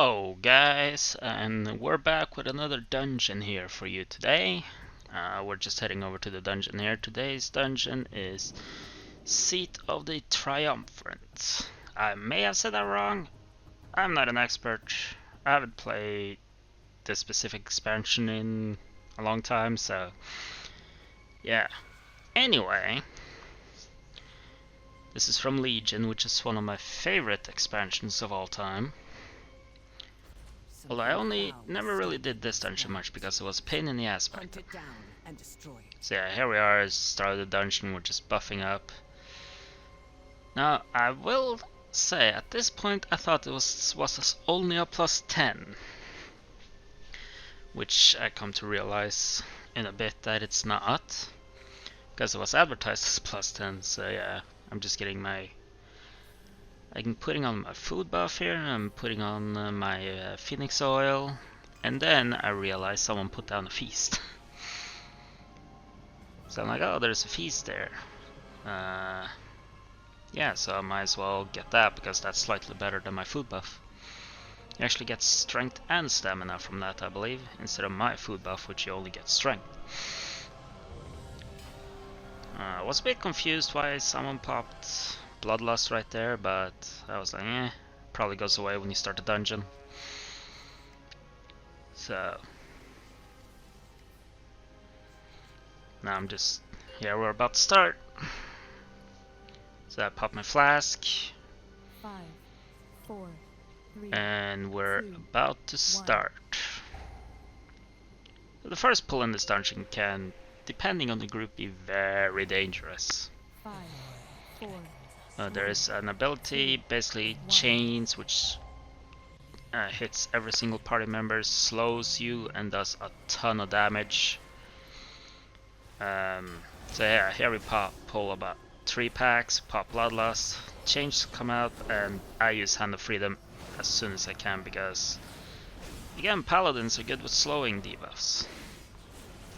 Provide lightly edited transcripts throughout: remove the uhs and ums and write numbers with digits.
Hello guys, and we're back with another dungeon here for you today. We're just heading over to the dungeon here. Today's dungeon is Seat of the Triumvirate. I may have said that wrong. I'm not an expert. I haven't played this specific expansion in a long time, so yeah. Anyway, this is from Legion, which is one of my favorite expansions of all time. Well, I never really did this dungeon much because it was a pain in the ass back then. So yeah, here we are, start of the dungeon, we're just buffing up. Now, I will say, at this point I thought it was only a plus 10. Which I come to realize in a bit that it's not. Because it was advertised as plus 10, so yeah, I'm just getting I'm putting on my food buff here, I'm putting on my phoenix oil, and then I realized someone put down a feast. So I'm like, oh, there's a feast there. Yeah, so I might as well get that, because that's slightly better than my food buff. You actually get strength and stamina from that, I believe, instead of my food buff, which you only get strength. I was a bit confused why someone popped Bloodlust right there, but I was like, probably goes away when you start the dungeon. So now I'm just, yeah, we're about to start. So I pop my flask. 5, 4, 3, and we're 2, about to start. The first pull in this dungeon can, depending on the group, be very dangerous. 5, 4, There is an ability, basically chains, which hits every single party member, slows you, and does a ton of damage. So yeah, here we pull about 3 packs, pop Bloodlust, chains come out, and I use Hand of Freedom as soon as I can, because again, paladins are good with slowing debuffs.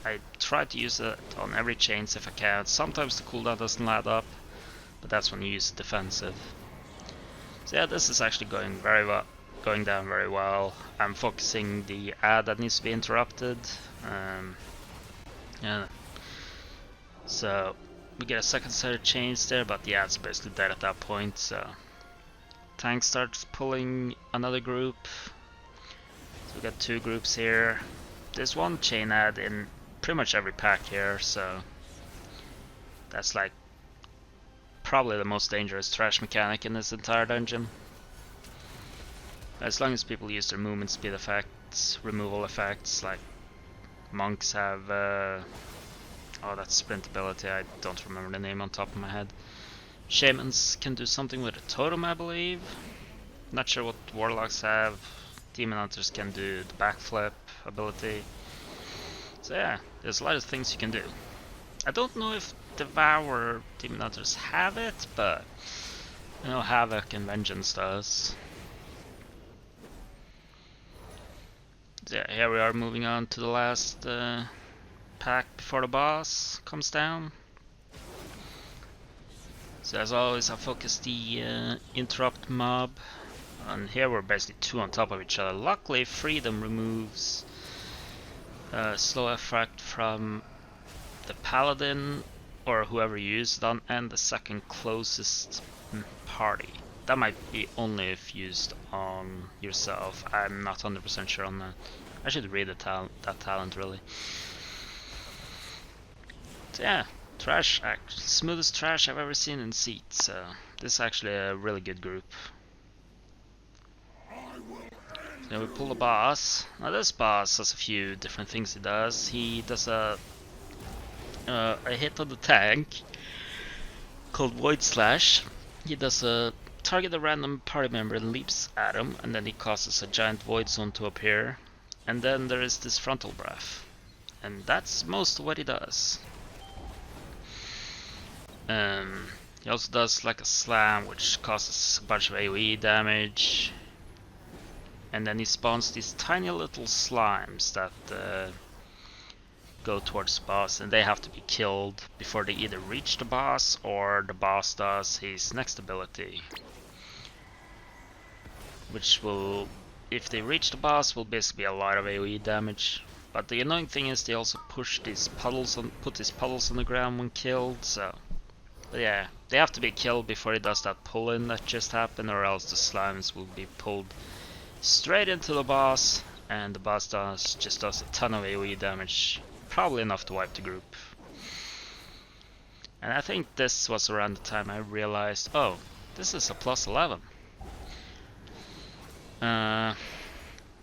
I try to use it on every chains if I can. Sometimes the cooldown doesn't add up, but that's when you use defensive. So yeah, this is actually going down very well. I'm focusing the ad that needs to be interrupted. Yeah. So we get a second set of chains there, but the ad's basically dead at that point. So tank starts pulling another group. So we got 2 groups here. There's 1 chain ad in pretty much every pack here, so that's like probably the most dangerous trash mechanic in this entire dungeon. As long as people use their movement speed effects, removal effects, like monks have, oh, that's sprint ability, I don't remember the name on top of my head. Shamans can do something with a totem, I believe. Not sure what warlocks have. Demon hunters can do the backflip ability. So yeah, there's a lot of things you can do. I don't know if Devour Demon Hunters have it, but I know Havoc and Vengeance does. So yeah, here we are moving on to the last pack before the boss comes down. So as always, I focus the interrupt mob, and here we're basically 2 on top of each other. Luckily, Freedom removes slow effect from the Paladin or whoever you use it on, and the second closest party. That might be only if used on yourself. I'm not 100% sure on that. I should read that talent really. So yeah, trash, smoothest trash I've ever seen in Seat. So this is actually a really good group. So we pull the boss. Now this boss has a few different things he does. He does a hit on the tank called Void Slash. He does a target a random party member and leaps at him, and then he causes a giant void zone to appear. And then there is this frontal breath, and that's most of what he does. He also does like a slam, which causes a bunch of AoE damage. And then he spawns these tiny little slimes that go towards the boss, and they have to be killed before they either reach the boss or the boss does his next ability, which will if they reach the boss, will basically be a lot of AoE damage. But the annoying thing is they also push these puddles on, put these puddles on the ground when killed. So, but yeah, they have to be killed before it does that pull-in that just happened, or else the slimes will be pulled straight into the boss, and the boss just does a ton of AoE damage, probably enough to wipe the group. And I think this was around the time I realized, oh, this is a plus 11.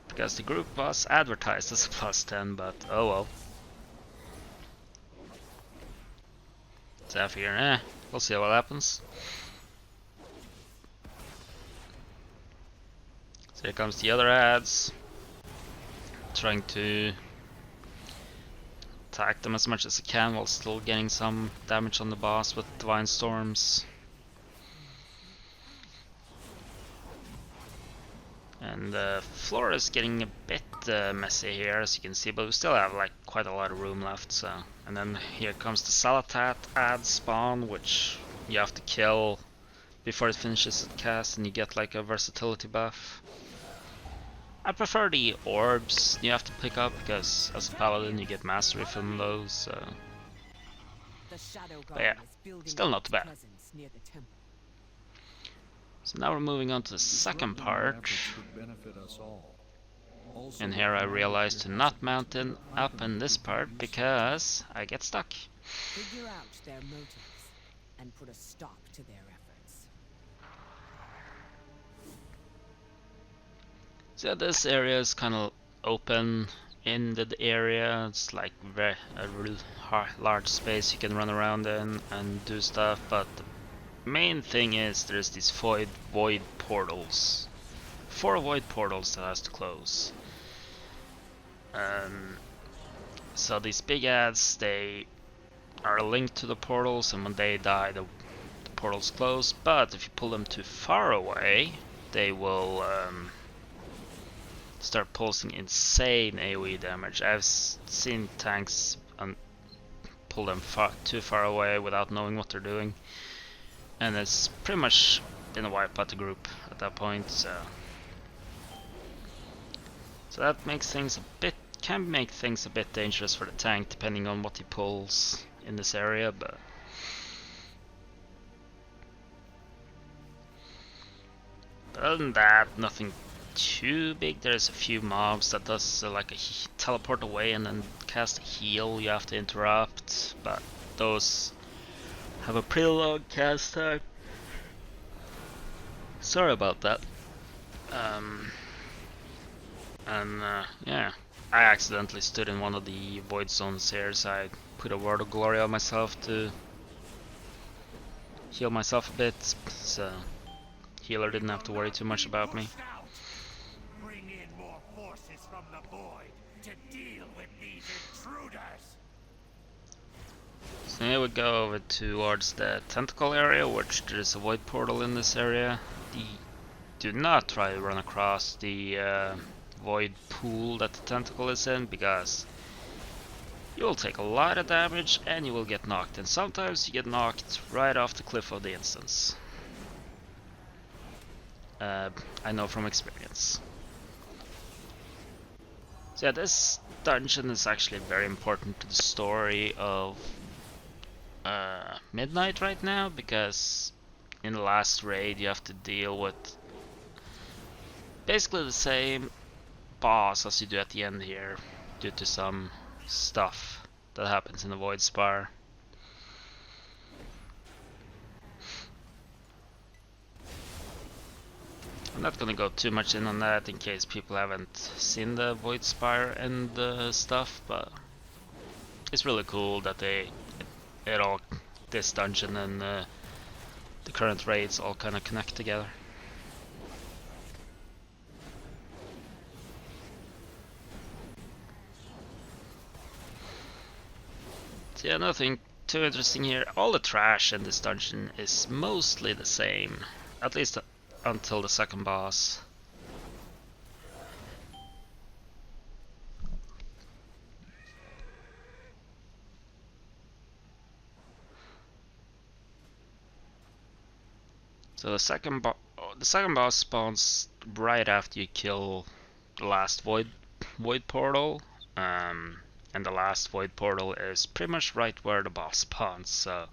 Because the group was advertised as a plus 10, but oh well. Zephyr, we'll see what happens. So here comes the other ads, trying to attack them as much as I can while still getting some damage on the boss with Divine Storms. And the floor is getting a bit messy here, as you can see, but we still have like quite a lot of room left. So, and then here comes the Salatat ad spawn, which you have to kill before it finishes its cast, and you get like a versatility buff. I prefer the orbs you have to pick up, because as a paladin you get mastery from those. But yeah, still not too bad. So now we're moving on to the second part. And here I realized to not mount up in this part because I get stuck. Figure out their motives and put a stop to their efforts. So this area is kind of open in the area. It's like a real large space you can run around in and do stuff, but the main thing is there's these void portals. 4 void portals that has to close. So these big ads, they are linked to the portals, and when they die the portals close, but if you pull them too far away they will start pulsing insane AoE damage. I've seen tanks pull them too far away without knowing what they're doing, and it's pretty much been a wipe out the group at that point. So that makes things can make things a bit dangerous for the tank, depending on what he pulls in this area. But other than that, nothing too big. There's a few mobs that does like a teleport away and then cast a heal you have to interrupt, but those have a pretty long cast time. Sorry about that. Yeah, I accidentally stood in one of the void zones here, so I put a word of glory on myself to heal myself a bit, so healer didn't have to worry too much about me. Bring in more forces from the void to deal with these intruders. So here we go over towards the tentacle area, which there's a void portal in this area. Do not try to run across the void pool that the tentacle is in, because you will take a lot of damage and you will get knocked, and sometimes you get knocked right off the cliff of the instance. I know from experience. So yeah, this dungeon is actually very important to the story of Midnight right now, because in the last raid you have to deal with basically the same boss as you do at the end here, due to some stuff that happens in the Void Spire. I'm not gonna go too much in on that in case people haven't seen the Void Spire and stuff, but it's really cool that this dungeon and the current raids all kind of connect together. So yeah, nothing too interesting here. All the trash in this dungeon is mostly the same, at least until the second boss. So the second boss spawns right after you kill the last void portal, and the last void portal is pretty much right where the boss spawns. So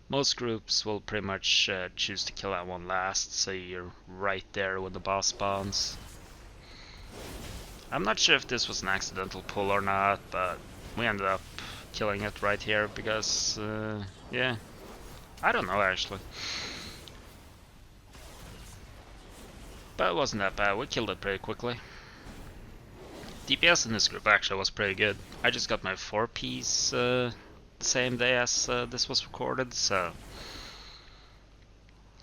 most groups will pretty much choose to kill that one last, so you're right there when the boss spawns. I'm not sure if this was an accidental pull or not, but we ended up killing it right here because, yeah, I don't know actually. But it wasn't that bad, we killed it pretty quickly. DPS in this group actually was pretty good. I just got my 4-piece the same day as this was recorded, so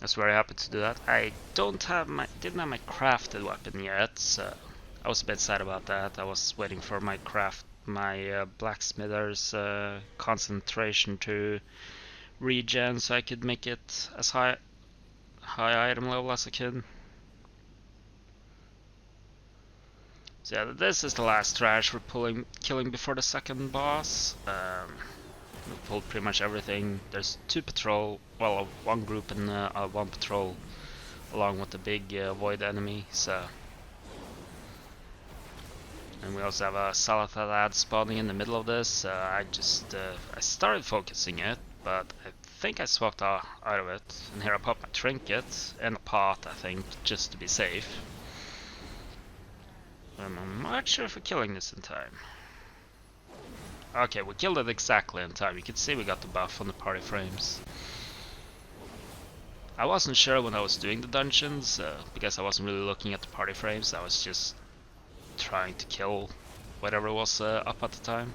I was very happy to do that. I didn't have my crafted weapon yet, so I was a bit sad about that. I was waiting for my blacksmither's concentration to regen, so I could make it as high item level as I could. So yeah, this is the last trash we're killing before the second boss. We pulled pretty much everything. There's 2 patrol, well, 1 group and 1 patrol, along with the big void enemy. So, and we also have a Salathad spawning in the middle of this. I started focusing it, but I think I swapped out of it. And here I pop my trinket and a pot, I think, just to be safe. I'm not sure if we're killing this in time. Okay, we killed it exactly in time. You can see we got the buff on the party frames. I wasn't sure when I was doing the dungeons, because I wasn't really looking at the party frames. I was just trying to kill whatever was up at the time.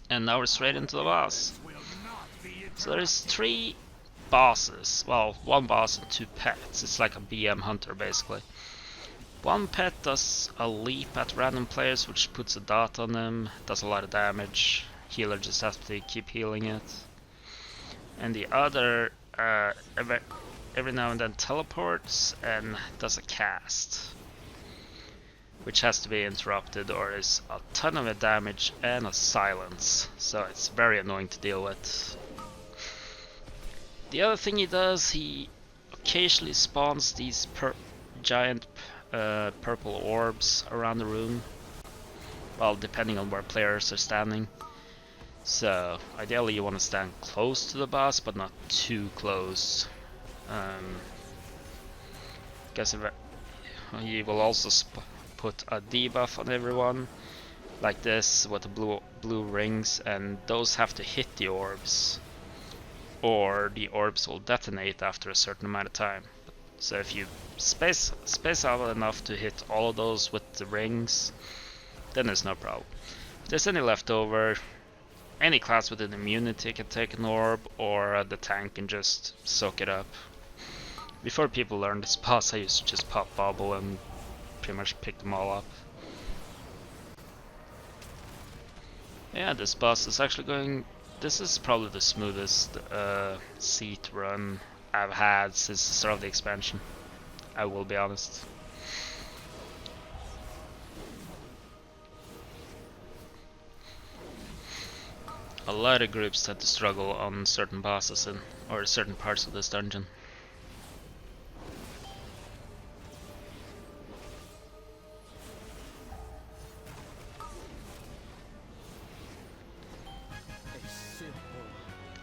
And now we're straight into the boss. So there's 3 bosses. Well, 1 boss and 2 pets. It's like a BM hunter basically. 1 pet does a leap at random players, which puts a dot on them, does a lot of damage. Healer just has to keep healing it. And the other every now and then teleports and does a cast, which has to be interrupted or is a ton of damage and a silence. So it's very annoying to deal with. The other thing he does, he occasionally spawns these giant purple orbs around the room, well, depending on where players are standing. So ideally you want to stand close to the boss, but not too close, because he will also put a debuff on everyone, like this, with the blue rings, and those have to hit the orbs, or the orbs will detonate after a certain amount of time. So if you space out enough to hit all of those with the rings, then there's no problem. If there's any left over, any class with an immunity can take an orb, or the tank can just soak it up. Before people learn this boss, I used to just pop bubble and pretty much pick them all up. Yeah, this boss is actually going... This is probably the smoothest seat run I've had since the start of the expansion, I will be honest. A lot of groups tend to struggle on certain bosses or certain parts of this dungeon.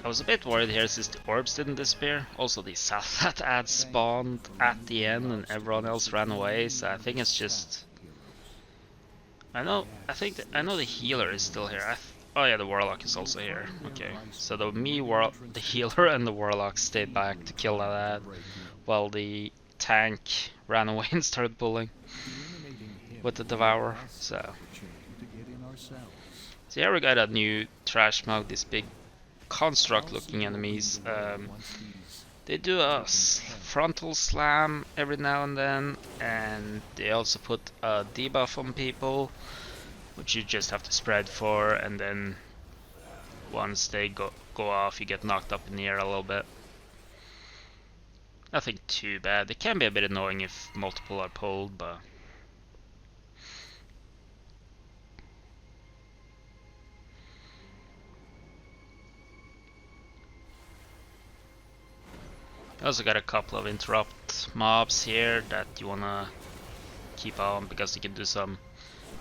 I was a bit worried here since the orbs didn't disappear. Also the Salfat ad spawned at the end and everyone else ran away, so I think it's just... I know the healer is still here. Oh yeah, the warlock is also here. Okay, so the healer and the warlock stayed back to kill that ad, while the tank ran away and started pulling with the devourer. So here we got a new trash mode, this big construct looking enemies. They do a frontal slam every now and then, and they also put a debuff on people, which you just have to spread for, and then once they go off you get knocked up in the air a little bit. Nothing too bad. It can be a bit annoying if multiple are pulled, but I also got a couple of interrupt mobs here that you wanna keep on because they can do some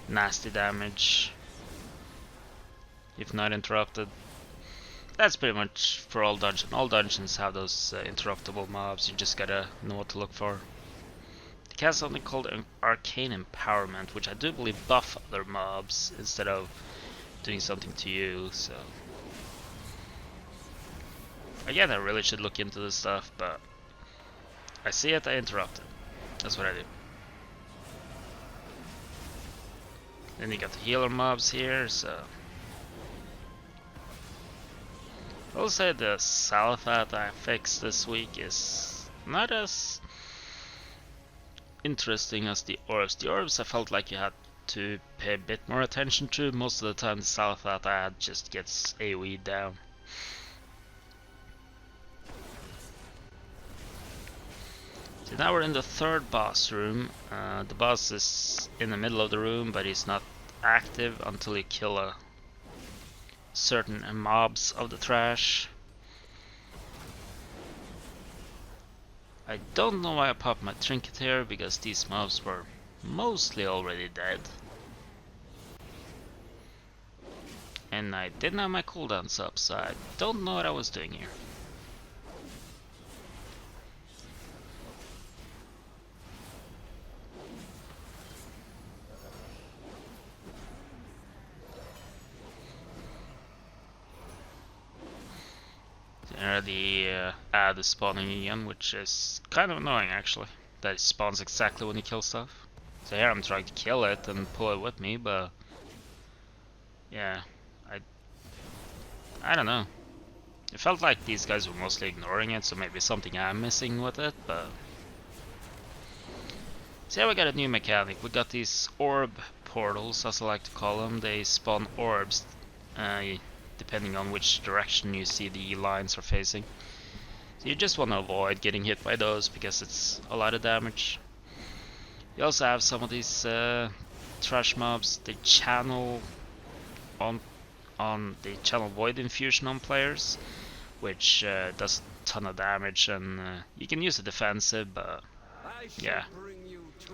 nasty damage if not interrupted. That's pretty much for all dungeons. All dungeons have those interruptible mobs, you just gotta know what to look for. The cast something called an Arcane Empowerment, which I do believe buff other mobs instead of doing something to you, so... Again, I really should look into this stuff, but... I see it, I interrupt it. That's what I do. Then you got the healer mobs here, so... I'll say the Salafat I fixed this week is not as interesting as the orbs. The orbs I felt like you had to pay a bit more attention to. Most of the time the Salafat I had just gets AoE down. So now we're in the third boss room. The boss is in the middle of the room, but he's not active until you kill a certain mobs of the trash. I don't know why I popped my trinket here, because these mobs were mostly already dead. And I didn't have my cooldowns up, so I don't know what I was doing here. There the ad is spawning again, which is kind of annoying actually. That it spawns exactly when you kill stuff. So here I'm trying to kill it and pull it with me, but yeah, I don't know. It felt like these guys were mostly ignoring it, so maybe something I'm missing with it, but... So yeah, we got a new mechanic. We got these orb portals, as I like to call them. They spawn orbs, depending on which direction you see the lines are facing. So you just want to avoid getting hit by those, because it's a lot of damage. You also have some of these trash mobs. They channel they channel Void Infusion on players, which does a ton of damage, and you can use it defensive, but yeah,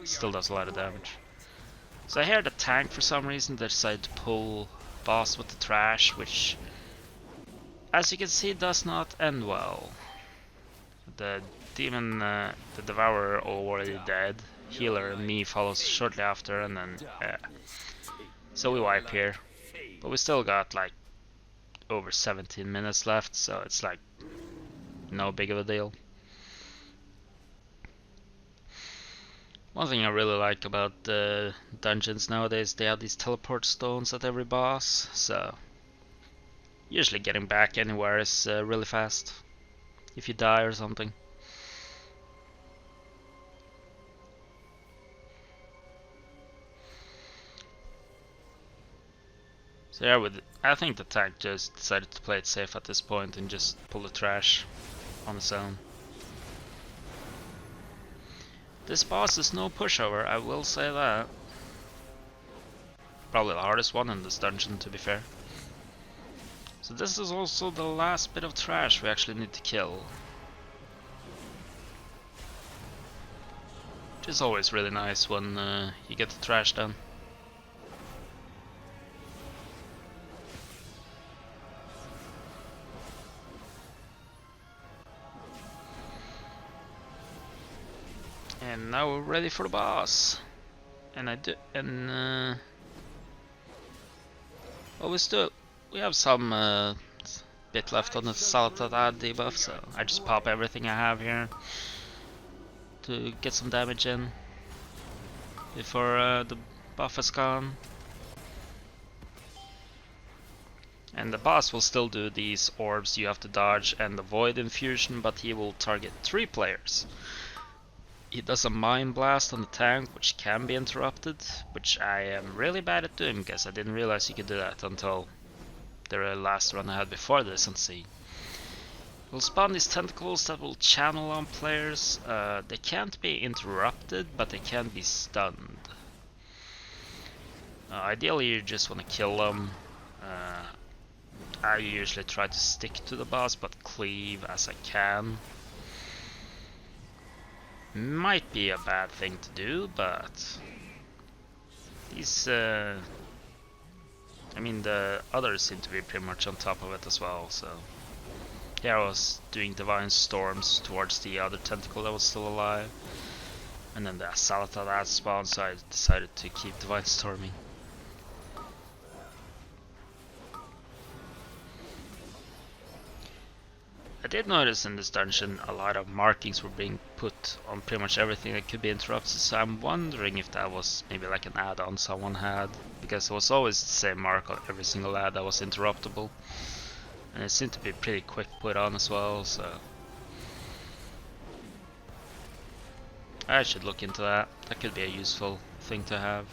still does a lot of damage. So here the tank, for some reason, decided to pull boss with the trash, which, as you can see, does not end well. The demon, the devourer, already dead. Healer and me follows shortly after, and then so we wipe here. But we still got like over 17 minutes left, so it's like no big of a deal. One thing I really like about the dungeons nowadays, they have these teleport stones at every boss, so usually getting back anywhere is really fast if you die or something. So yeah, I think the tank just decided to play it safe at this point and just pull the trash on its own. This boss is no pushover, I will say that. Probably the hardest one in this dungeon, to be fair. So this is also the last bit of trash we actually need to kill. Which is always really nice when you get the trash done. And now we're ready for the boss. And well, we have some bit left on the Saltad debuff, so I just pop everything I have here to get some damage in before the buff is gone. And the boss will still do these orbs you have to dodge and the Void Infusion, but he will target 3 players. He does a Mind Blast on the tank, which can be interrupted, which I am really bad at doing because I didn't realize you could do that until the last run I had before this and see. We'll spawn these tentacles that will channel on players. They can't be interrupted, but they can be stunned. Ideally you just want to kill them. I usually try to stick to the boss, but cleave as I can. Might be a bad thing to do, but These, I mean, the others seem to be pretty much on top of it as well, so... Here I was doing Divine Storms towards the other tentacle that was still alive. And then the Salata that spawned, so I decided to keep Divine Storming. I did notice in this dungeon a lot of markings were being put on pretty much everything that could be interrupted, so I'm wondering if that was maybe like an add-on someone had, because it was always the same mark on every single ad that was interruptible. And it seemed to be pretty quick put on as well, so... I should look into that. That could be a useful thing to have.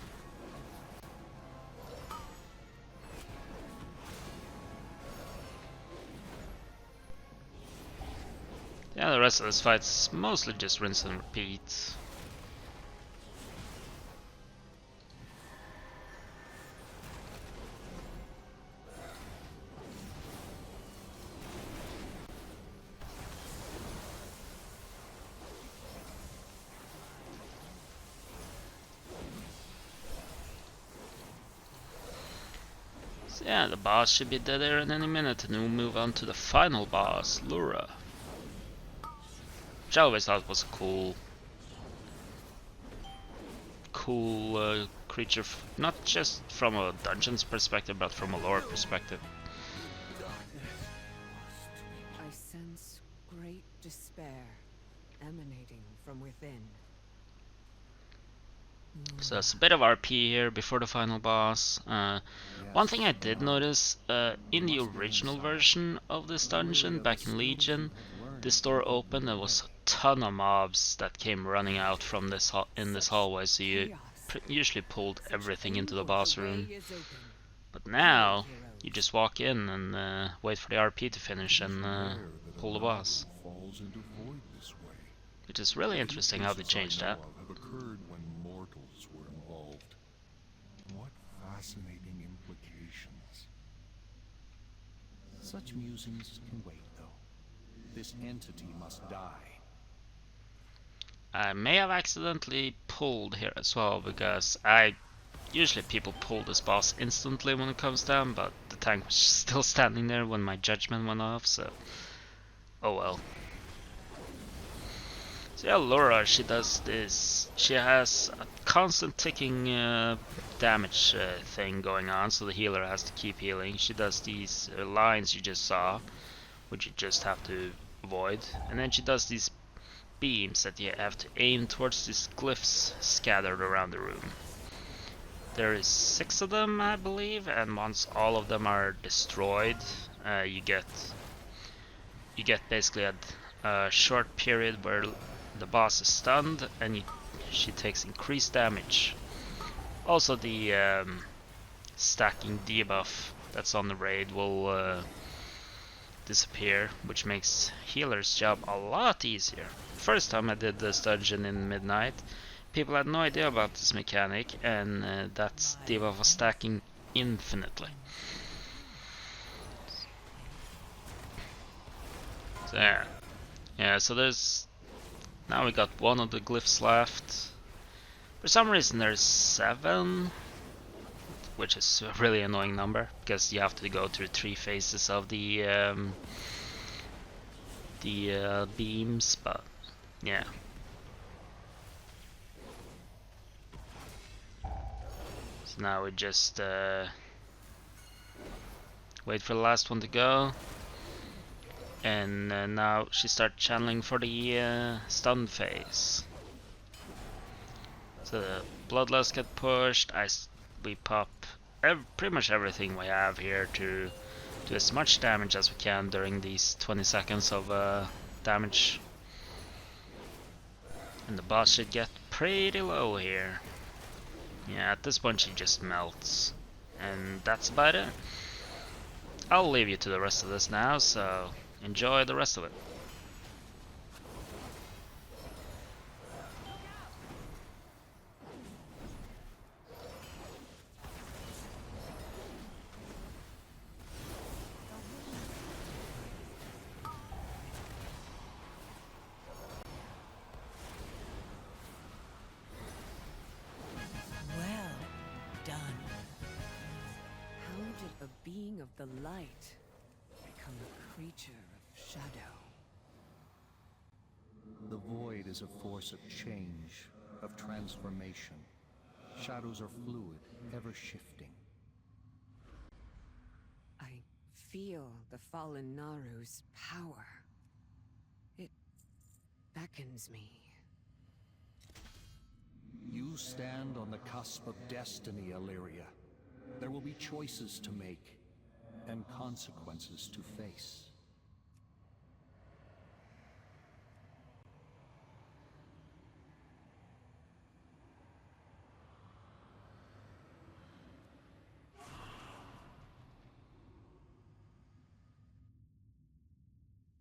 Yeah, the rest of this fight's mostly just rinse and repeat. So yeah, the boss should be dead there in any minute, and we'll move on to the final boss, Lura. Which I always thought was a cool creature, not just from a dungeon's perspective, but from a lore perspective. I sense great despair emanating from within. So it's a bit of RP here before the final boss. One thing I did notice, in the original version of this dungeon, back in Legion, this door opened, there was a ton of mobs that came running out from this in this hallway, so you usually pulled everything into the boss room. But now, you just walk in and wait for the RP to finish and pull the boss. Which is really interesting how they changed that. Fascinating implications. Such musings can wait, though. This entity must die. I may have accidentally pulled here as well, because usually people pull this boss instantly when it comes down, but the tank was still standing there when my judgment went off, so oh well. So yeah, Laura, she does this. She has a constant ticking damage thing going on, so the healer has to keep healing. She does these lines you just saw, which you just have to avoid, and then she does these beams that you have to aim towards these glyphs scattered around the room. There is 6 of them, I believe, and once all of them are destroyed, you get basically a short period where the boss is stunned and she takes increased damage. Also, the stacking debuff that's on the raid will disappear, which makes healer's job a lot easier. First time I did this dungeon in Midnight, people had no idea about this mechanic, and that debuff was stacking infinitely. So yeah, so there's... Now we got one of the glyphs left. For some reason there's 7, which is a really annoying number, because you have to go through 3 phases of the beams, but yeah. So now we just wait for the last one to go. And now she starts channeling for the stun phase. So the bloodlust get pushed. We pop pretty much everything we have here to do as much damage as we can during these 20 seconds of damage. And the boss should get pretty low here. Yeah, at this point she just melts. And that's about it. I'll leave you to the rest of this now, so enjoy the rest of it. Well, of the light, become a creature of shadow. The void is a force of change, of transformation. Shadows are fluid, ever shifting. I feel the fallen Naru's power. It beckons me. You stand on the cusp of destiny, Illyria. There will be choices to make, and consequences to face.